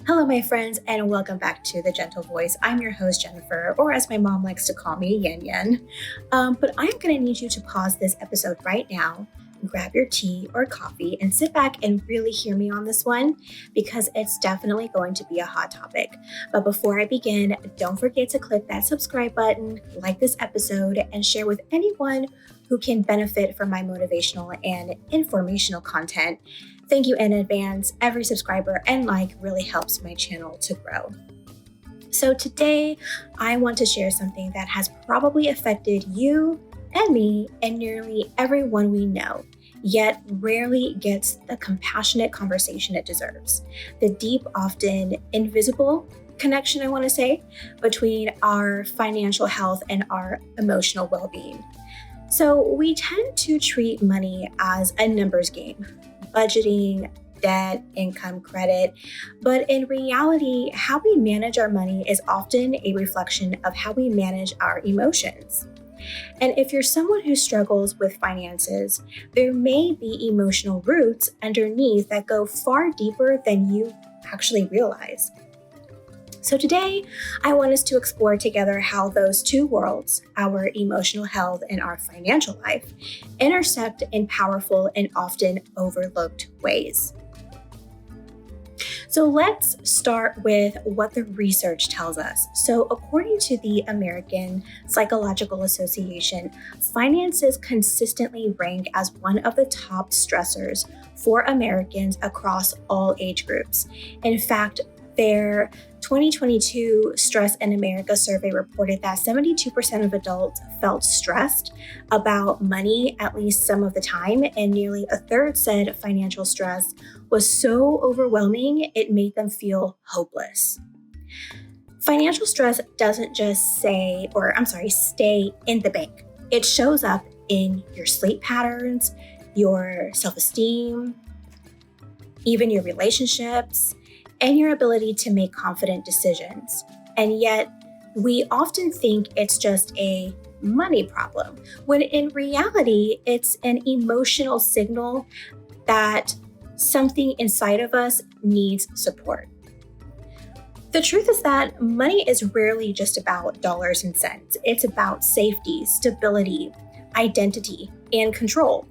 Hello, my friends, and welcome back to The Gentle Voice. I'm your host, Jennifer, or as my mom likes to call me, Yen Yen. But I'm going to need you to pause this episode right now, grab your tea or coffee, and sit back and really hear me on this one, because it's definitely going to be a hot topic. But before I begin, don't forget to click that subscribe button, like this episode, and share with anyone who can benefit from my motivational and informational content. Thank you in advance. Every subscriber and like really helps my channel to grow. So today, I want to share something that has probably affected you and me and nearly everyone we know, yet rarely gets the compassionate conversation it deserves. The deep, often invisible connection, I want to say, between our financial health and our emotional well-being. So we tend to treat money as a numbers game, budgeting, debt, income, credit. But in reality, how we manage our money is often a reflection of how we manage our emotions. And if you're someone who struggles with finances, there may be emotional roots underneath that go far deeper than you actually realize. So today, I want us to explore together how those two worlds, our emotional health and our financial life, intersect in powerful and often overlooked ways. So let's start with what the research tells us. So according to the American Psychological Association, finances consistently rank as one of the top stressors for Americans across all age groups. In fact, their 2022 Stress in America survey reported that 72% of adults felt stressed about money at least some of the time, and nearly a third said financial stress was so overwhelming it made them feel hopeless. Financial stress doesn't just stay in the bank. It shows up in your sleep patterns, your self-esteem, even your relationships, and your ability to make confident decisions. And yet, we often think it's just a money problem, when in reality, it's an emotional signal that something inside of us needs support. The truth is that money is rarely just about dollars and cents. It's about safety, stability, identity, and control.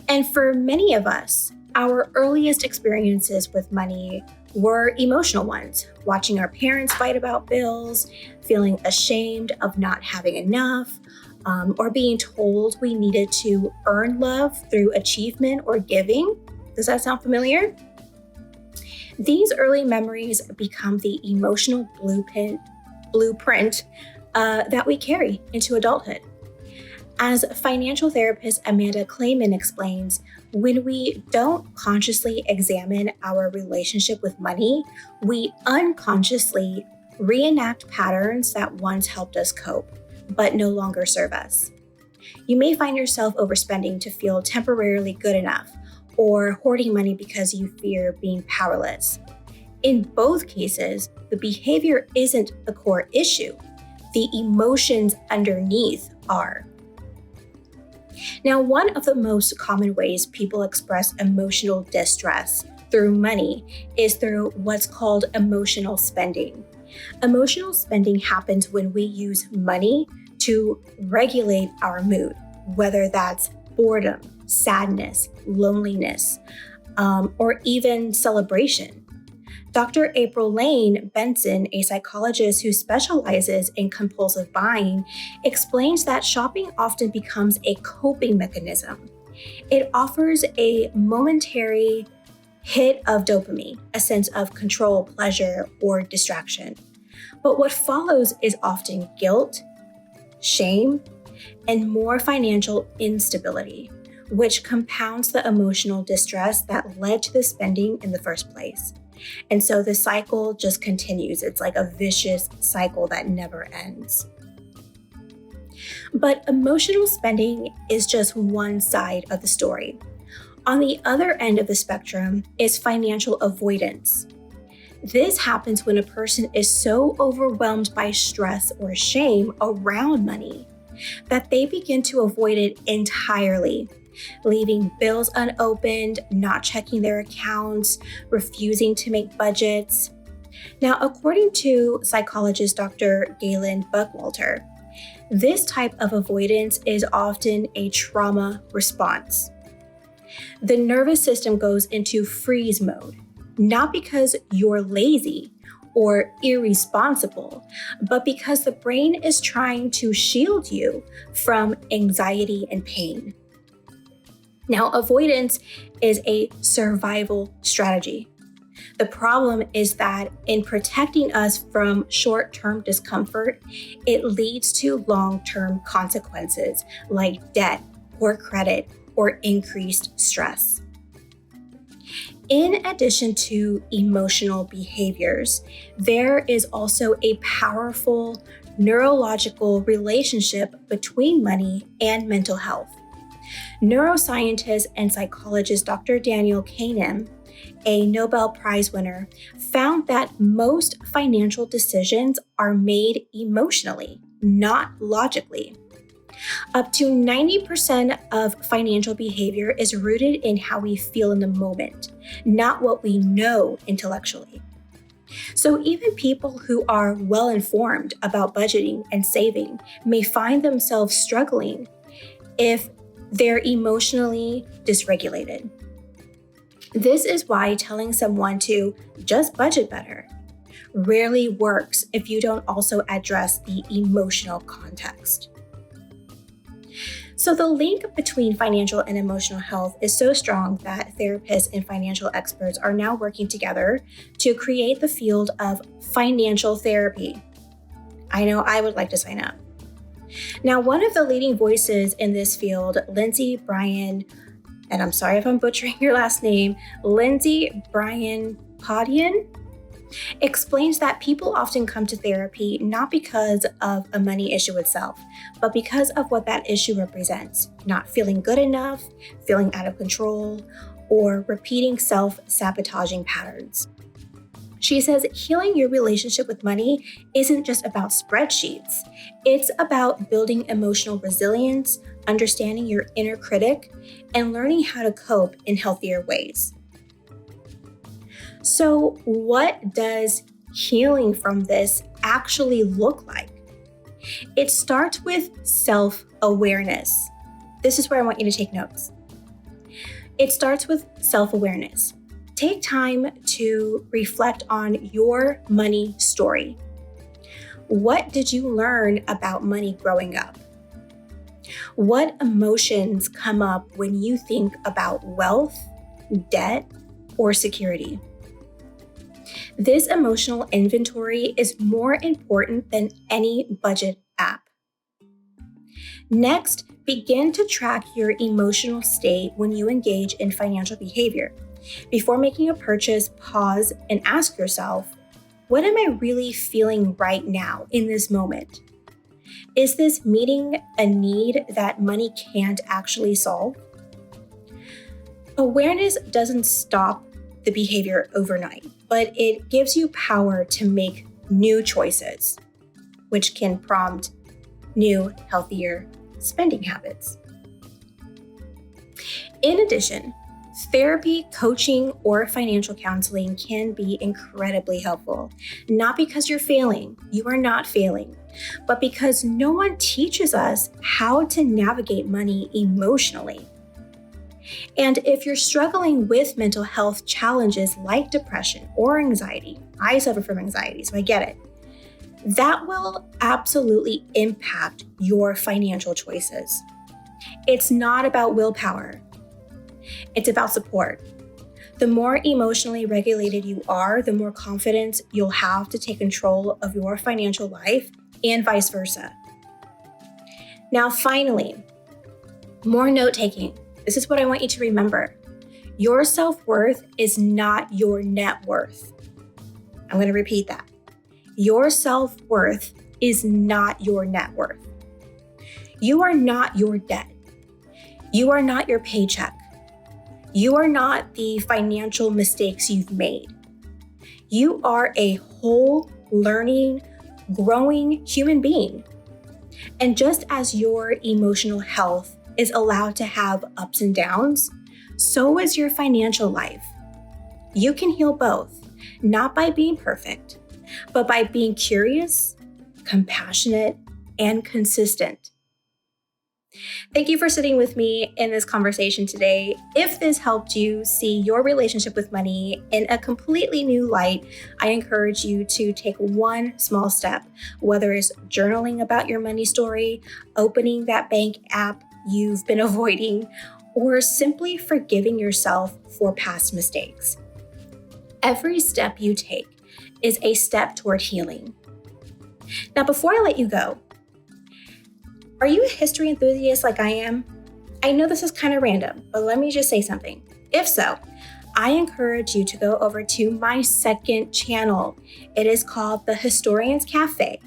And for many of us, our earliest experiences with money were emotional ones, watching our parents fight about bills, feeling ashamed of not having enough, or being told we needed to earn love through achievement or giving. Does that sound familiar? These early memories become the emotional blueprint that we carry into adulthood. As financial therapist Amanda Kahneman explains, when we don't consciously examine our relationship with money, we unconsciously reenact patterns that once helped us cope, but no longer serve us. You may find yourself overspending to feel temporarily good enough, or hoarding money because you fear being powerless. In both cases, the behavior isn't the core issue. The emotions underneath are. Now, one of the most common ways people express emotional distress through money is through what's called emotional spending. Emotional spending happens when we use money to regulate our mood, whether that's boredom, sadness, loneliness, or even celebration. Dr. April Lane Benson, a psychologist who specializes in compulsive buying, explains that shopping often becomes a coping mechanism. It offers a momentary hit of dopamine, a sense of control, pleasure, or distraction. But what follows is often guilt, shame, and more financial instability, which compounds the emotional distress that led to the spending in the first place. And so the cycle just continues. It's like a vicious cycle that never ends. But emotional spending is just one side of the story. On the other end of the spectrum is financial avoidance. This happens when a person is so overwhelmed by stress or shame around money that they begin to avoid it entirely, leaving bills unopened, not checking their accounts, refusing to make budgets. Now, according to psychologist Dr. Galen Buckwalter, this type of avoidance is often a trauma response. The nervous system goes into freeze mode, not because you're lazy or irresponsible, but because the brain is trying to shield you from anxiety and pain. Now, avoidance is a survival strategy. The problem is that in protecting us from short-term discomfort, it leads to long-term consequences like debt, poor credit, or increased stress. In addition to emotional behaviors, there is also a powerful neurological relationship between money and mental health. Neuroscientist and psychologist Dr. Daniel Kahneman, a Nobel Prize winner, found that most financial decisions are made emotionally, not logically. Up to 90% of financial behavior is rooted in how we feel in the moment, not what we know intellectually. So even people who are well informed about budgeting and saving may find themselves struggling if they're emotionally dysregulated. This is why telling someone to just budget better rarely works if you don't also address the emotional context. So the link between financial and emotional health is so strong that therapists and financial experts are now working together to create the field of financial therapy. I know I would like to sign up. Now, one of the leading voices in this field, Lindsay and I'm sorry if I'm butchering your last name, Lindsay Bryan-Podvin, explains that people often come to therapy not because of a money issue itself, but because of what that issue represents, not feeling good enough, feeling out of control, or repeating self-sabotaging patterns. She says healing your relationship with money isn't just about spreadsheets. It's about building emotional resilience, understanding your inner critic, and learning how to cope in healthier ways. So, what does healing from this actually look like? It starts with self-awareness. This is where I want you to take notes. It starts with self-awareness. Take time to reflect on your money story. What did you learn about money growing up? What emotions come up when you think about wealth, debt, or security? This emotional inventory is more important than any budget app. Next, begin to track your emotional state when you engage in financial behavior. Before making a purchase, pause and ask yourself, what am I really feeling right now in this moment? Is this meeting a need that money can't actually solve? Awareness doesn't stop the behavior overnight, but it gives you power to make new choices, which can prompt new, healthier spending habits. In addition, therapy, coaching, or financial counseling can be incredibly helpful, not because you're failing, you are not failing, but because no one teaches us how to navigate money emotionally. And if you're struggling with mental health challenges like depression or anxiety, I suffer from anxiety, so I get it, that will absolutely impact your financial choices. It's not about willpower. It's about support. The more emotionally regulated you are, the more confidence you'll have to take control of your financial life and vice versa. Now, finally, more note-taking. This is what I want you to remember. Your self-worth is not your net worth. I'm going to repeat that. Your self-worth is not your net worth. You are not your debt. You are not your paycheck. You are not the financial mistakes you've made. You are a whole, learning, growing human being. And just as your emotional health is allowed to have ups and downs, so is your financial life. You can heal both, not by being perfect, but by being curious, compassionate, and consistent. Thank you for sitting with me in this conversation today. If this helped you see your relationship with money in a completely new light, I encourage you to take one small step, whether it's journaling about your money story, opening that bank app you've been avoiding, or simply forgiving yourself for past mistakes. Every step you take is a step toward healing. Now, before I let you go, are you a history enthusiast like I am? I know this is kind of random, but let me just say something. If so, I encourage you to go over to my second channel. It is called The Historian's Cafe,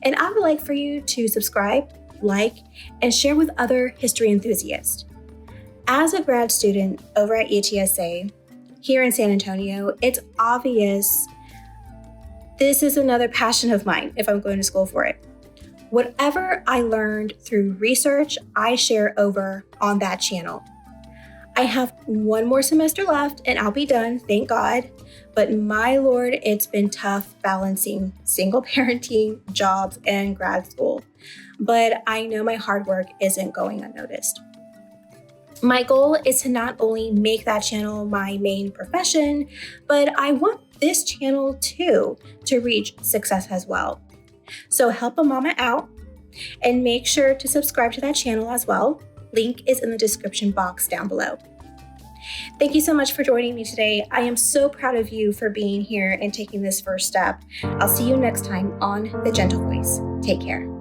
and I would like for you to subscribe, like, and share with other history enthusiasts. As a grad student over at UTSA here in San Antonio, it's obvious this is another passion of mine if I'm going to school for it. Whatever I learned through research, I share over on that channel. I have one more semester left and I'll be done, thank God. But my Lord, it's been tough balancing single parenting, jobs, and grad school. But I know my hard work isn't going unnoticed. My goal is to not only make that channel my main profession, but I want this channel too to reach success as well. So help a mama out and make sure to subscribe to that channel as well. Link is in the description box down below. Thank you so much for joining me today. I am so proud of you for being here and taking this first step. I'll see you next time on The Gentle Voice. Take care.